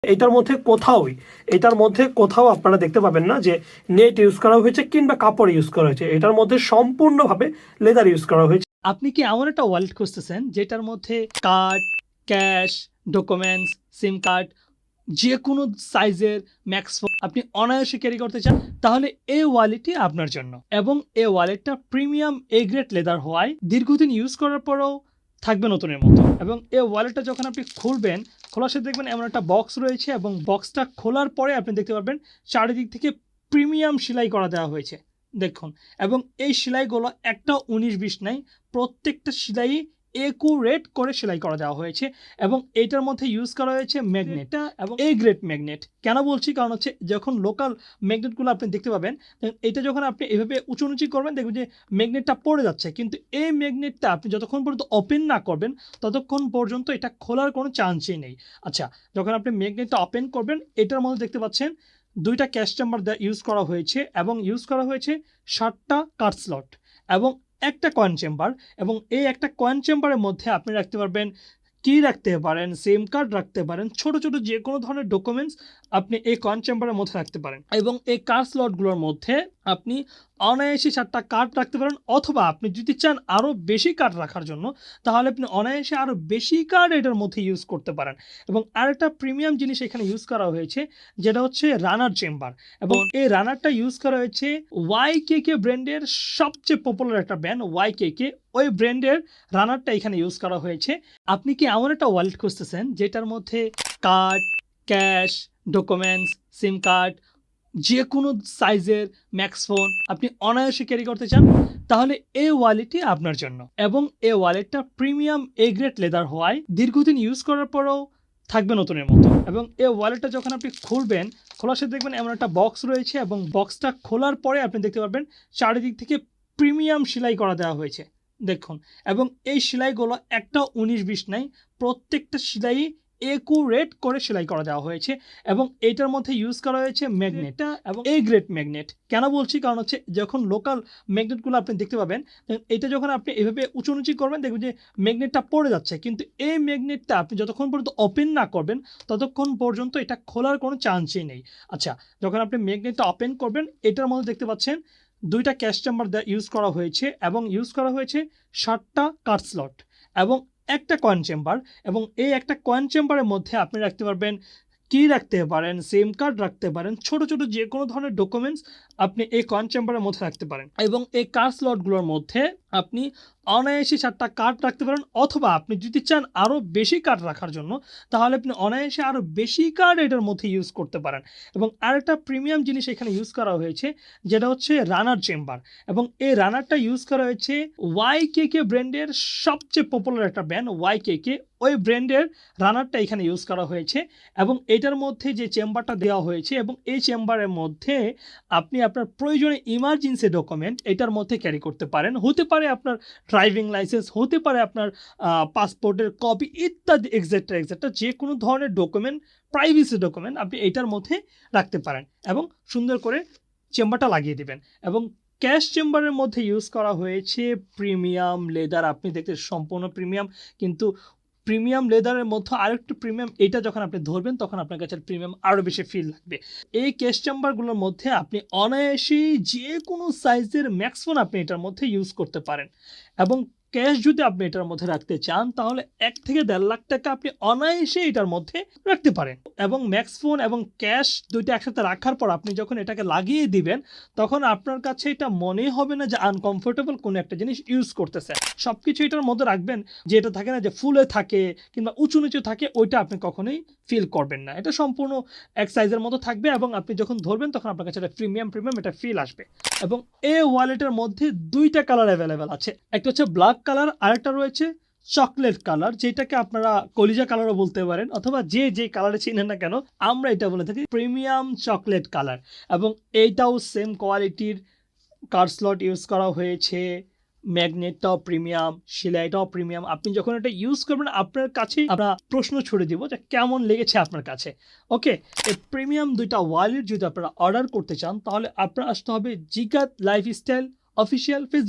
এটার মধ্যে কোথাও আপনারা দেখতে পাবেন না যে নেট ইউজ করা হয়েছে কিংবা কাপড় ইউজ করা হয়েছে। এটার মধ্যে সম্পূর্ণভাবে লেদার ইউজ করা হয়েছে। আপনি কি এমন একটা ওয়ালেট খুঁজতেছেন যেটার মধ্যে কার্ড, ক্যাশ, ডকুমেন্টস, সিম কার্ড, যে কোনো সাইজের ম্যাক্সফোন আপনি অনায়াসে ক্যারি করতে চান, তাহলে এই ওয়ালেটটি আপনার জন্য। এবং এই ওয়ালেটটা প্রিমিয়াম এ গ্রেড লেদার হওয়ায় দীর্ঘদিন ইউজ করার পরেও থাকবে নতুনের মতো। এবং এই ওয়ালেটটা যখন আপনি খুলবেন, খোলার সাথে দেখবেন এমন একটা বক্স রয়েছে, এবং বক্সটা খোলার পরে আপনি দেখতে পারবেন চারিদিক থেকে প্রিমিয়াম সেলাই করা দেওয়া হয়েছে দেখুন। এবং এই সেলাইগুলো একটা 19-20 নাই, প্রত্যেকটা সেলাই একুরেট করে সেলাই করা দেওয়া হয়েছে। এবং এটার মধ্যে ইউজ করা হয়েছে ম্যাগনেটটা, এবং এ গ্রেড ম্যাগনেট। কেন বলছি, কারণ হচ্ছে যখন লোকাল ম্যাগনেটগুলো আপনি দেখতে পাবেন, এটা যখন আপনি এভাবে উঁচু করবেন দেখবেন যে ম্যাগনেটটা পড়ে যাচ্ছে, কিন্তু এই ম্যাগনেটটা আপনি যতক্ষণ পর্যন্ত ওপেন না করবেন ততক্ষণ পর্যন্ত এটা খোলার কোনো চান্সই নেই। আচ্ছা, যখন আপনি ম্যাগনেটটা ওপেন করবেন, এটার মধ্যে দেখতে পাচ্ছেন দুইটা ক্যাশ চেম্বার ইউজ করা হয়েছে, এবং ইউজ করা হয়েছে 7টা কার্ড স্লট এবং একটা কয়েন চেম্বার। এবং এই একটা কয়েন চেম্বারের মধ্যে আপনি রাখতে পারবেন কি রাখতে পারেন, সিম কার্ড রাখতে পারেন, ছোট ছোট যে কোনো ধরনের ডকুমেন্টস আপনি এই কয়েন চেম্বারের মধ্যে রাখতে পারেন। এবং এই কার্ড স্লটগুলোর মধ্যে আপনি অনায়াসে 7টা কার্ড রাখতে পারেন, অথবা আপনি যদি চান আরও বেশি কার্ড রাখার জন্য, তাহলে আপনি অনায়াসে আরও বেশি কার্ড এটার মধ্যে ইউজ করতে পারেন। এবং আরেকটা প্রিমিয়াম জিনিস এখানে ইউজ করা হয়েছে, যেটা হচ্ছে রানার চেম্বার। এবং এই রানারটা ইউজ করা হয়েছে ওয়াইকেকে ব্র্যান্ডের সবচেয়ে পপুলার একটা ব্র্যান্ড ওয়াইকেকে, ওই ব্র্যান্ডের রানারটা এখানে ইউজ করা হয়েছে। আপনি কি এমন একটা ওয়ালেট খুঁজতেছেন যেটার মধ্যে কার্ড, ক্যাশ, ডকুমেন্টস, সিম কার্ড, যে কোনো সাইজের ম্যাক্সফোন আপনি অনায়াসে ক্যারি করতে চান, তাহলে এই ওয়ালেটটি আপনার জন্য। এবং এই ওয়ালেটটা প্রিমিয়াম এ গ্রেড লেদার হওয়ায় দীর্ঘদিন ইউজ করার পরেও থাকবে নতুনের মতো। এবং এই ওয়ালেটটা যখন আপনি খুলবেন, খোলার সাথে দেখবেন এমন একটা বক্স রয়েছে, এবং বক্সটা খোলার পরে আপনি দেখতে পারবেন চারিদিক থেকে প্রিমিয়াম সেলাই করা দেওয়া হয়েছে দেখুন। এবং এই সেলাইগুলো একটা 19-20 নাই, প্রত্যেকটা সেলাই একুরেট করে সেলাই করা দেওয়া হয়েছে। এবং এটার মধ্যে ইউজ করা হয়েছে ম্যাগনেটটা, এবং এ গ্রেড ম্যাগনেট। কেন বলছি, কারণ হচ্ছে যখন লোকাল ম্যাগনেটগুলো আপনি দেখতে পাবেন, এটা যখন আপনি এভাবে উঁচু করবেন দেখবেন যে ম্যাগনেটটা পড়ে যাচ্ছে, কিন্তু এই ম্যাগনেটটা আপনি যতক্ষণ পর্যন্ত ওপেন না করবেন ততক্ষণ পর্যন্ত এটা খোলার কোনো চান্সই নেই। আচ্ছা, যখন আপনি ম্যাগনেটটা ওপেন করবেন, এটার মধ্যে দেখতে পাচ্ছেন দুইটা ক্যাশ চেম্বার ইউজ করা হয়েছে, এবং ইউজ করা হয়েছে 7টা কার্ড স্লট এবং একটা কয়েন চেম্বার। এবং এই একটা কয়েন চেম্বারের মধ্যে আপনি রাখতে পারবেন কি রাখতে পারেন, সিম কার্ড রাখতে পারেন, ছোট ছোট যে কোনো ধরনের ডকুমেন্টস আপনি এই কয়েন চেম্বারের মধ্যে রাখতে পারেন। এবং এই কার্ড স্লটগুলোর মধ্যে আপনি অনায়াসে 7টা কার্ড রাখতে পারেন, অথবা আপনি যদি চান আরও বেশি কার্ড রাখার জন্য, তাহলে আপনি অনায়াসে আরও বেশি কার্ড এটার মধ্যে ইউজ করতে পারেন। এবং আরেকটা প্রিমিয়াম জিনিস এখানে ইউজ করা হয়েছে, যেটা হচ্ছে রানার চেম্বার। এবং এই রানারটা ইউজ করা হয়েছে ওয়াইকেকে ব্র্যান্ডের সবচেয়ে পপুলার একটা ব্র্যান্ড ওয়াইকেকে, ওই ব্র্যান্ডের রানারটা এখানে ইউজ করা হয়েছে। এবং এটার মধ্যে যে চেম্বারটা দেওয়া হয়েছে, এবং এই চেম্বারের মধ্যে আপনি আপনার প্রয়োজনীয় ইমার্জেন্সি ডকুমেন্ট এটার মধ্যে ক্যারি করতে পারেন। হতে পারে আপনার ড্রাইভিং লাইসেন্স, হতে পারে আপনার পাসপোর্টের কপি ইত্যাদি এক্সেট্রা যে কোনো ধরনের ডকুমেন্ট, প্রাইভেসি ডকুমেন্ট আপনি এটার মধ্যে রাখতে পারেন, এবং সুন্দর করে চেম্বারটা লাগিয়ে দিবেন। এবং ক্যাশ চেম্বারের মধ্যে ইউজ করা হয়েছে প্রিমিয়াম লেদার। আপনি দেখতে সম্পূর্ণ প্রিমিয়াম, কিন্তু প্রিমিয়াম লেদারের মধ্যে আরেকটু প্রিমিয়াম, এটা যখন আপনি ধরবেন তখন আপনার কাছে প্রিমিয়াম আরও বেশি ফিল লাগবে। এই ক্যাশ চেম্বারগুলোর মধ্যে আপনি অনায়াসেই যে কোনো সাইজের ম্যাক্সফোন আপনি এটার মধ্যে ইউজ করতে পারেন। এবং ক্যাশ যদি আপনি এটার মধ্যে রাখতে চান, তাহলে 1 থেকে 1.5 লাখ টাকা আপনি অনায়াসে এটার মধ্যে রাখতে পারেন। এবং ম্যাক্সফোন এবং ক্যাশ দুইটা একসাথে রাখার পর আপনি যখন এটাকে লাগিয়ে দিবেন, তখন আপনার কাছে এটা মনেই হবে না যে আনকমফোর্টেবল কোনো একটা জিনিস ইউজ করতেছে। সব কিছু এটার মধ্যে রাখবেন, যে এটা থাকে না যে ফুলে থাকে কিংবা উঁচু নিচু থাকে, ওইটা আপনি কখনোই ফিল করবেন না। এটা সম্পূর্ণ এক সাইজের মতো থাকবে, এবং আপনি যখন ধরবেন তখন আপনার কাছে এটা প্রিমিয়াম এটা ফিল আসবে। এবং এই ওয়ালেটের মধ্যে দুইটা কালার অ্যাভেলেবেল আছে, একটা হচ্ছে ব্ল্যাক কালার, আরেকটা রয়েছে চকলেট কালার, যেটাকে আপনারা কলিজা কালারও বলতে পারেন, অথবা যে কালারে চিনেন না কেন, আমরা এটা বলে থাকি প্রিমিয়াম চকলেট কালার। এবং এইটাও সেম কোয়ালিটির কার্ড স্লট ইউজ করা হয়েছে, ম্যাগনেটটাও প্রিমিয়াম, সেলাইটাও প্রিমিয়াম। আপনি যখন এটা ইউজ করবেন আপনার কাছেই আমরা প্রশ্ন ছুড়ে দিব যে কেমন লেগেছে আপনার কাছে। ওকে, এই প্রিমিয়াম দুইটা ওয়ালেট যদি আপনারা অর্ডার করতে চান, তাহলে আপনারা আসতে হবে জিকাত লাইফস্টাইল অফিসিয়াল ফেসবুক